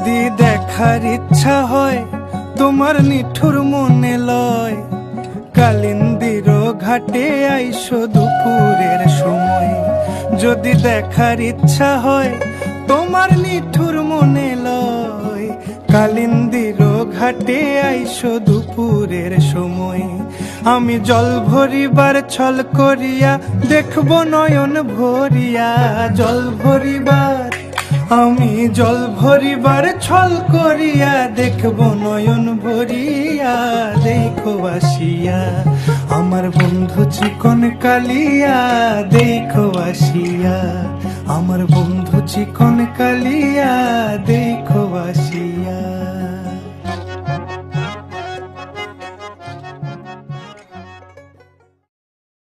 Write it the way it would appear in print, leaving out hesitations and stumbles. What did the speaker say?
যদি দেখার ইচ্ছা হয় তোমার নিঠুর মনে লয়, কালিন্দির ঘাটে আইসো দুপুরের সময়। যদি দেখার ইচ্ছা হয় তোমার নিঠুর মনে লয়, কালিন্দির ঘাটে আইসো দুপুরের সময়। আমি জল ভরিবার ছল করিয়া দেখব নয়ন ভরিয়া, জল ভরিবার আমি জল ভরিবার ছল করিয়া দেখব নয়ন ভরিয়া। দেখো আসিয়া আমার বন্ধু চিকন কালিয়া, দেখো আসিয়া আমার বন্ধু চিকন কালিয়া, দেখো আসিয়া।